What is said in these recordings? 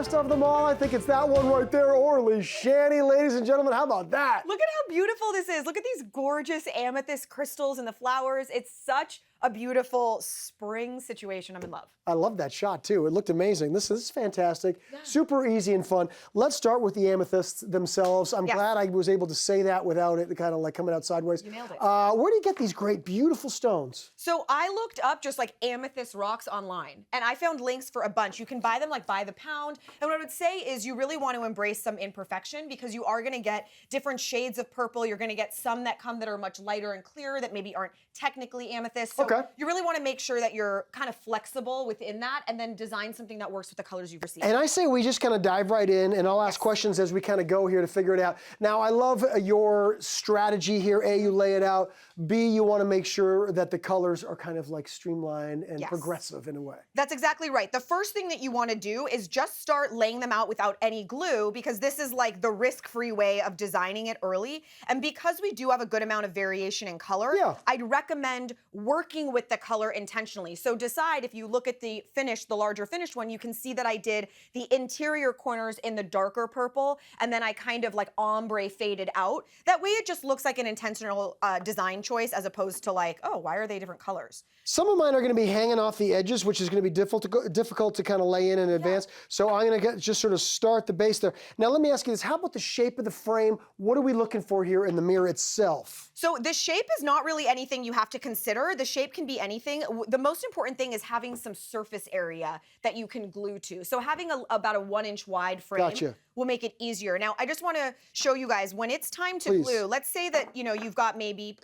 best of them all? I think it's that one right there, Orly Shanny, ladies and gentlemen. How about that? Look at how beautiful this is. Look at these gorgeous amethyst crystals and the flowers. It's such a beautiful spring situation. I'm in love. I love that shot too. It looked amazing. This is fantastic. Yeah. Super easy and fun. Let's start with the amethysts themselves. I'm glad I was able to say that without it kind of like coming out sideways. You nailed it. Where do you get these great, beautiful stones? So I looked up just like amethyst rocks online, and I found links for a bunch. You can buy them like by the pound. And what I would say is you really want to embrace some imperfection, because you are going to get different shades of purple. You're going to get some that come that are much lighter and clearer that maybe aren't technically amethyst. So you really want to make sure that you're kind of flexible within that, and then design something that works with the colors you've received. And I say we just kind of dive right in, and I'll ask questions as we kind of go here to figure it out. Now, I love your strategy here. A, you lay it out. B, you want to make sure that the colors are kind of like streamlined and progressive in a way. That's exactly right. The first thing that you want to do is just start laying them out without any glue, because this is like the risk-free way of designing it early. And because we do have a good amount of variation in color, I'd recommend working with the color intentionally. So decide, if you look at the finish, the larger finished one, you can see that I did the interior corners in the darker purple, and then I kind of like ombre faded out. That way it just looks like an intentional design choice, as opposed to like, oh, why are they different colors? Some of mine are going to be hanging off the edges, which is going to be difficult to kind of lay in advance. So I'm going to just sort of start the base there. Now let me ask you this, how about the shape of the frame? What are we looking for here in the mirror itself? So the shape is not really anything you have to consider. The shape can be anything. The most important thing is having some surface area that you can glue to. So having about a 1-inch wide frame will make it easier. Now, I just want to show you guys, when it's time to glue, let's say that, you've got maybe,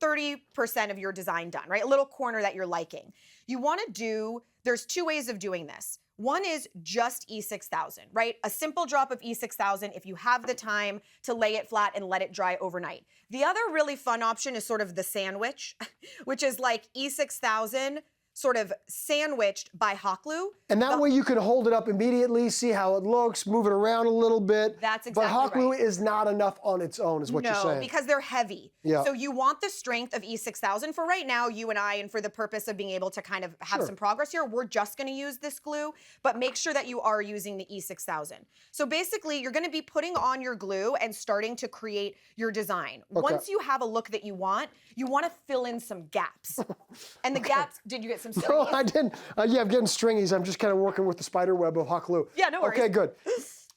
30% of your design done, right? A little corner that you're liking. You want to do, there's two ways of doing this. One is just E6000, right? A simple drop of E6000 if you have the time to lay it flat and let it dry overnight. The other really fun option is sort of the sandwich, which is like E6000 sort of sandwiched by hot glue. And that way you can hold it up immediately, see how it looks, move it around a little bit. That's exactly But hot glue is not enough on its own, is what you're saying. No, because they're heavy. Yeah. So you want the strength of E6000. For right now, you and I, and for the purpose of being able to kind of have some progress here, we're just gonna use this glue, but make sure that you are using the E6000. So basically, you're gonna be putting on your glue and starting to create your design. Once you have a look that you want to fill in some gaps. And the gaps, did you get some stringies? No, I didn't. Yeah, I'm getting stringies. I'm just kind of working with the spider web of hot glue. Yeah, no worries. Okay, good.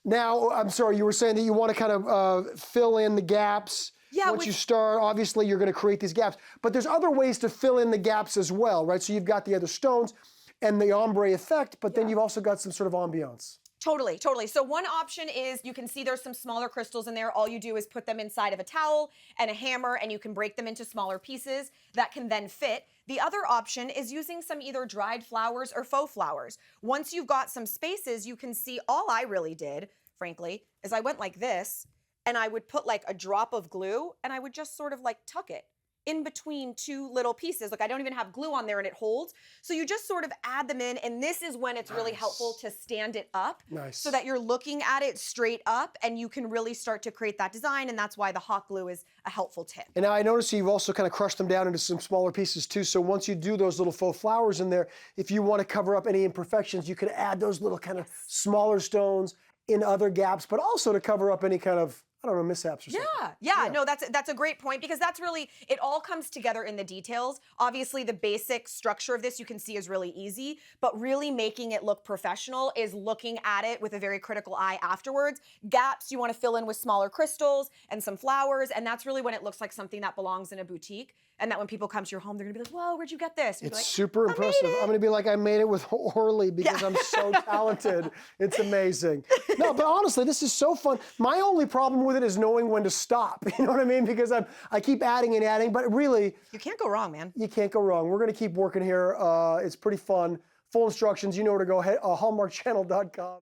Now, I'm sorry, you were saying that you want to kind of fill in the gaps. Yeah, once you start, obviously you're going to create these gaps. But there's other ways to fill in the gaps as well, right? So you've got the other stones and the ombre effect, but then you've also got some sort of ambiance. Totally, totally. So one option is, you can see there's some smaller crystals in there. All you do is put them inside of a towel and a hammer, and you can break them into smaller pieces that can then fit. The other option is using some either dried flowers or faux flowers. Once you've got some spaces, you can see all I really did, frankly, is I went like this, and I would put like a drop of glue, and I would just sort of like tuck it in between two little pieces. Like, I don't even have glue on there and it holds. So you just sort of add them in, and this is when it's really helpful to stand it up so that you're looking at it straight up, and you can really start to create that design, and that's why the hot glue is a helpful tip. And now I notice you've also kind of crushed them down into some smaller pieces too, so once you do those little faux flowers in there, if you want to cover up any imperfections, you can add those little kind of smaller stones in other gaps, but also to cover up any kind of, I don't know, mishaps or something. Yeah, no, that's a great point, because that's really, it all comes together in the details. Obviously, the basic structure of this you can see is really easy, but really making it look professional is looking at it with a very critical eye afterwards. Gaps you want to fill in with smaller crystals and some flowers, and that's really when it looks like something that belongs in a boutique, and that when people come to your home, they're gonna be like, whoa, where'd you get this? It's like, super impressive. I'm gonna be like, I made it with Orly because I'm so talented. It's amazing. No, but honestly, this is so fun. My only problem with it is knowing when to stop. You know what I mean? Because I keep adding and adding, but really, you can't go wrong, man. You can't go wrong. We're gonna keep working here. It's pretty fun. Full instructions, you know where to go. Hallmarkchannel.com.